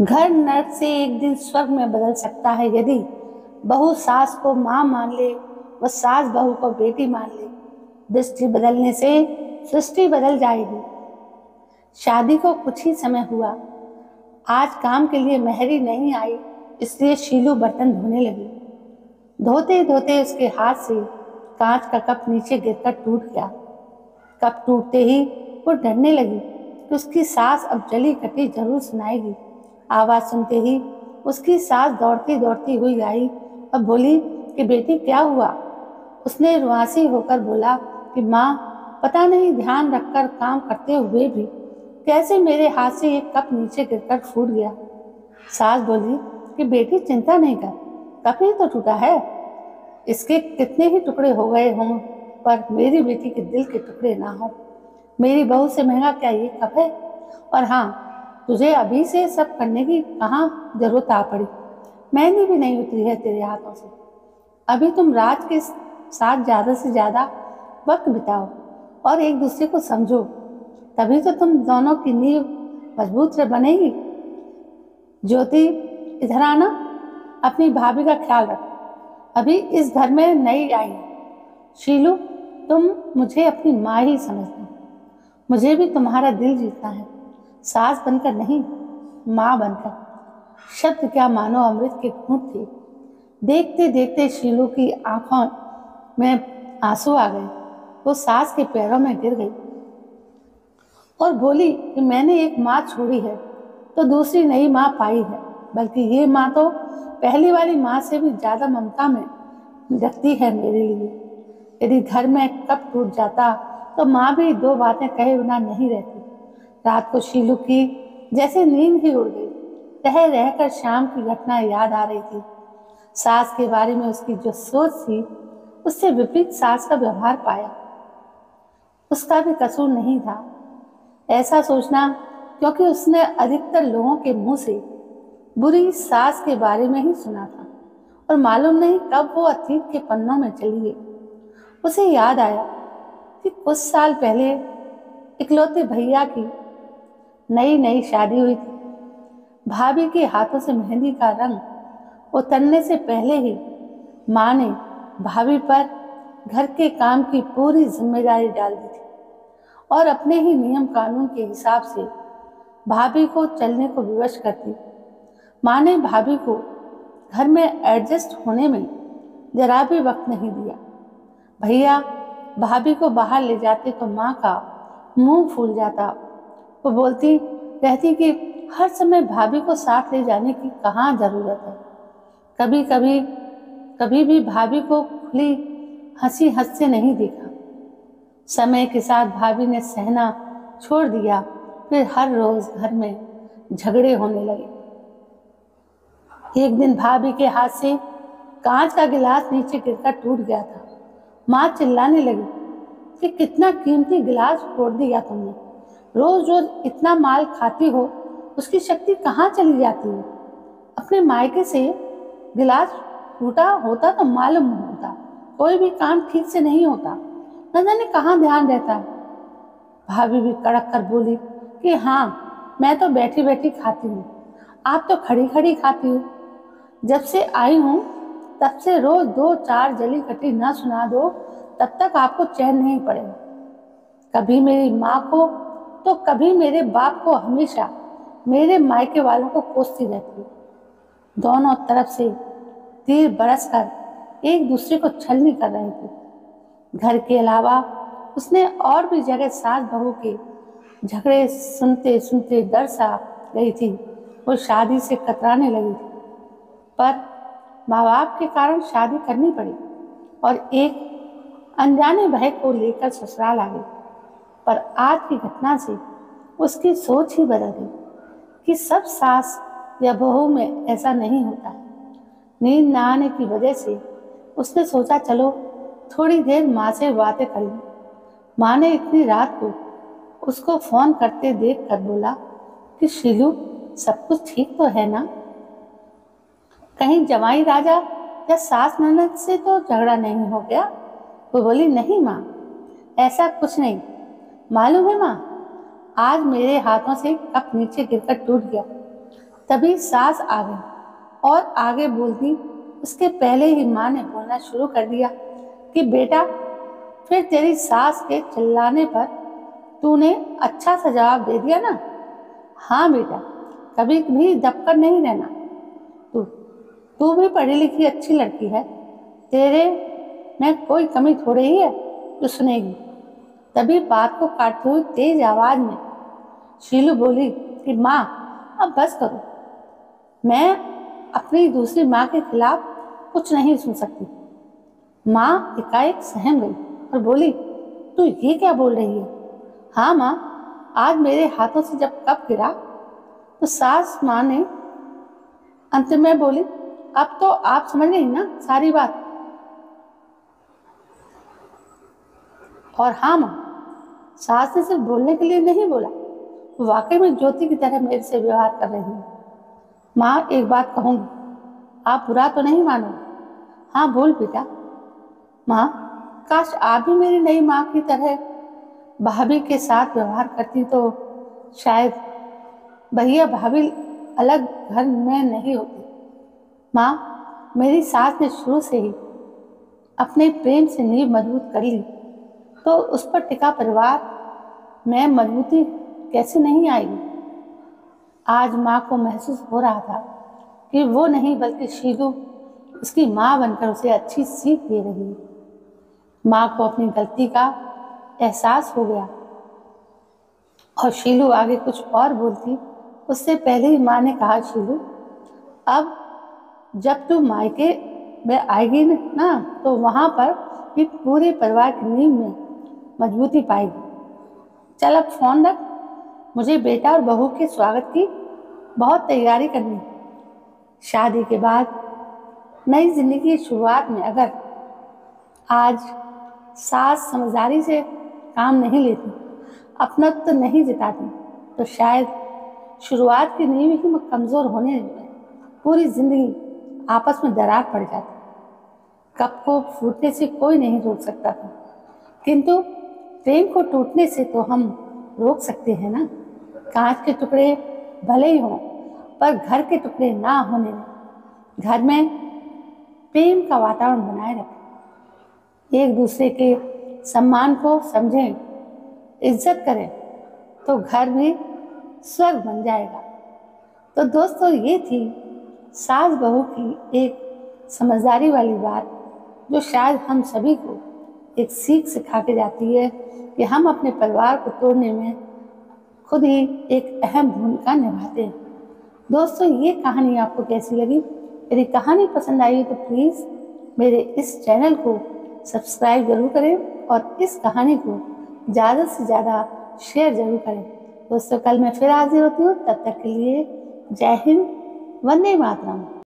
घर नर्क से एक दिन स्वर्ग में बदल सकता है यदि बहू सास को माँ मान ले व सास बहू को बेटी मान ले। दृष्टि बदलने से सृष्टि बदल जाएगी। शादी को कुछ ही समय हुआ। आज काम के लिए मेहरी नहीं आई, इसलिए शीलू बर्तन धोने लगी। धोते धोते उसके हाथ से कांच का कप नीचे गिरकर टूट गया। कप टूटते ही वो डरने लगी कि उसकी सास अब जली कटी जरूर सुनाएगी। आवाज सुनते ही उसकी सास दौड़ती दौड़ती हुई आई और बोली कि बेटी क्या हुआ। उसने रुआसी होकर बोला कि माँ, पता नहीं ध्यान रखकर काम करते हुए भी कैसे मेरे हाथ से एक कप नीचे गिरकर फूट गया। सास बोली कि बेटी चिंता नहीं कर, कप ही तो टूटा है, इसके कितने ही टुकड़े हो गए हों पर मेरी बेटी के दिल के टुकड़े ना हो। मेरी बहू से महंगा क्या ये कप है। और हाँ, तुझे अभी से सब करने की कहाँ जरूरत आ पड़ी। मेहंदी भी नहीं उतरी है तेरे हाथों से। अभी तुम राज के साथ ज्यादा से ज्यादा वक्त बिताओ और एक दूसरे को समझो, तभी तो तुम दोनों की नींव मजबूत बनेगी। ज्योति, इधर आना, अपनी भाभी का ख्याल रख, अभी इस घर में नई आई है। शीलू, तुम मुझे अपनी माँ ही समझना, मुझे भी तुम्हारा दिल जीतना है, सास बनकर नहीं, माँ बनकर। शब्द क्या मानो अमृत के घूंट थे। देखते देखते शीलू की आंखों में आंसू आ गए। वो सास के पैरों में गिर गई और बोली कि मैंने एक माँ छोड़ी है तो दूसरी नई माँ पाई है, बल्कि ये माँ तो पहली वाली माँ से भी ज्यादा ममता में रखती है मेरे लिए। यदि घर में कप टूट जाता तो माँ भी दो बातें कहे बिना नहीं रहती। रात को शीलू की जैसे नींद ही उड़ गई। रह रहकर शाम की घटना याद आ रही थी। सास के बारे में उसकी जो सोच थी, उससे विपरीत सास का व्यवहार पाया। उसका भी कसूर नहीं था ऐसा सोचना, क्योंकि उसने अधिकतर लोगों के मुंह से बुरी सास के बारे में ही सुना था और मालूम नहीं कब वो अतीत के पन्नों में चली गई। उसे याद आया कि कुछ साल पहले इकलौते भैया की नई नई शादी हुई थी। भाभी के हाथों से मेहंदी का रंग उतरने से पहले ही माँ ने भाभी पर घर के काम की पूरी जिम्मेदारी डाल दी थी और अपने ही नियम कानून के हिसाब से भाभी को चलने को विवश करती। माँ ने भाभी को घर में एडजस्ट होने में जरा भी वक्त नहीं दिया। भैया भाभी को बाहर ले जाते तो माँ का मुंह फूल जाता। वो बोलती रहती कि हर समय भाभी को साथ ले जाने की कहाँ जरूरत है। कभी भी भाभी को खुली हंसी हंस से नहीं देखा। समय के साथ भाभी ने सहना छोड़ दिया, फिर हर रोज घर में झगड़े होने लगे। एक दिन भाभी के हाथ से कांच का गिलास नीचे गिरकर टूट गया था। माँ चिल्लाने लगी कि कितना कीमती गिलास फोड़ दिया तुमने, रोज रोज इतना माल खाती हो, उसकी शक्ति कहाँ चली जाती है। अपने मायके से गिलास टूटा होता तो मालूम होता, कोई भी काम ठीक से नहीं होता, न जाने कहाँ ध्यान रहता है। भाभी भी कड़क कर बोली कि हाँ, मैं तो बैठी बैठी खाती हूँ, आप तो खड़ी खड़ी खाती हो। जब से आई हूँ तब से रोज दो चार जली कटी ना सुना दो, तब तक आपको चैन नहीं पड़ेगा। कभी मेरी माँ को तो कभी मेरे बाप को, हमेशा मेरे मायके वालों को कोसती रहती। दोनों तरफ से तीर बरस कर एक दूसरे को छलनी कर रहे थे। घर के अलावा उसने और भी जगह सास बहू के झगड़े सुनते सुनते डर सा गई थी। वो शादी से कतराने लगी थी, पर माँ बाप के कारण शादी करनी पड़ी और एक अनजाने भाई को लेकर ससुराल आ गई। पर आज की घटना से उसकी सोच ही बदल गई कि सब सास या बहू में ऐसा नहीं होता है। नींद न आने की वजह से उसने सोचा चलो थोड़ी देर माँ से बातें कर लूं। माँ ने इतनी रात को उसको फोन करते देख कर बोला कि शीलू, सब कुछ ठीक तो है ना, कहीं जमाई राजा या सास ननद से तो झगड़ा नहीं हो गया। वो बोली नहीं माँ, ऐसा कुछ नहीं। मालूम है माँ, आज मेरे हाथों से कप नीचे गिरकर टूट गया, तभी सास आ गई और आगे बोलती उसके पहले ही माँ ने बोलना शुरू कर दिया कि बेटा, फिर तेरी सास के चिल्लाने पर तूने अच्छा सा जवाब दे दिया ना। हाँ बेटा, कभी भी दबकर नहीं रहना। तू तू भी पढ़ी लिखी अच्छी लड़की है, तेरे में कोई कमी थोड़ी ही है जो सुनेगी। तभी बात को काटते हुए तेज आवाज में शीलू बोली कि माँ, अब बस करो, मैं अपनी दूसरी माँ के खिलाफ कुछ नहीं सुन सकती। माँ एकाएक सहम गई और बोली, तू ये क्या बोल रही है? हाँ माँ, आज मेरे हाथों से जब कप गिरा तो सास माँ ने अंत में बोली, अब तो आप समझ गई ना सारी बात। और हाँ माँ, सास ने सिर्फ बोलने के लिए नहीं बोला, वाकई में ज्योति की तरह मेरे से व्यवहार कर रही है। माँ, एक बात कहूँगी, आप बुरा तो नहीं मानोगे? हाँ बोल बेटा। माँ, काश आप भी मेरी नई माँ की तरह भाभी के साथ व्यवहार करती तो शायद भैया भाभी अलग घर में नहीं होते। माँ, मेरी सास ने शुरू से ही अपने प्रेम से नींव मजबूत कर ली तो उस पर टिका परिवार में मजबूती कैसे नहीं आएगी। आज माँ को महसूस हो रहा था कि वो नहीं बल्कि शीलू उसकी माँ बनकर उसे अच्छी सीख दे रही है। माँ को अपनी गलती का एहसास हो गया और शीलू आगे कुछ और बोलती उससे पहले ही माँ ने कहा, शीलू, अब जब तू मायके में आएगी ना तो वहां पर भी पूरे परिवार की नींव में मजबूती पाएगी। चल अब फोन रख, मुझे बेटा और बहू के स्वागत की बहुत तैयारी करनी है। शादी के बाद नई जिंदगी की शुरुआत में अगर आज सास समझदारी से काम नहीं लेती, अपनत्व तो नहीं जिताती, तो शायद शुरुआत की नींव ही कमजोर होने में पूरी जिंदगी आपस में दरार पड़ जाती। कप को फूटने से कोई नहीं रोक सकता था, किंतु प्रेम को टूटने से तो हम रोक सकते हैं ना। कांच के टुकड़े भले ही हों पर घर के टुकड़े ना होने दें। घर में प्रेम का वातावरण बनाए रखें, एक दूसरे के सम्मान को समझें, इज्जत करें, तो घर भी स्वर्ग बन जाएगा। तो दोस्तों, ये थी सास बहू की एक समझदारी वाली बात जो शायद हम सभी को एक सीख सिखा के जाती है कि हम अपने परिवार को तोड़ने में खुद ही एक अहम भूमिका निभाते हैं। दोस्तों, ये कहानी आपको कैसी लगी? यदि कहानी पसंद आई तो प्लीज़ मेरे इस चैनल को सब्सक्राइब जरूर करें और इस कहानी को ज़्यादा से ज़्यादा शेयर जरूर करें। दोस्तों, कल मैं फिर हाजिर होती हूँ, तब तक के लिए जय हिंद, वंदे मातरम।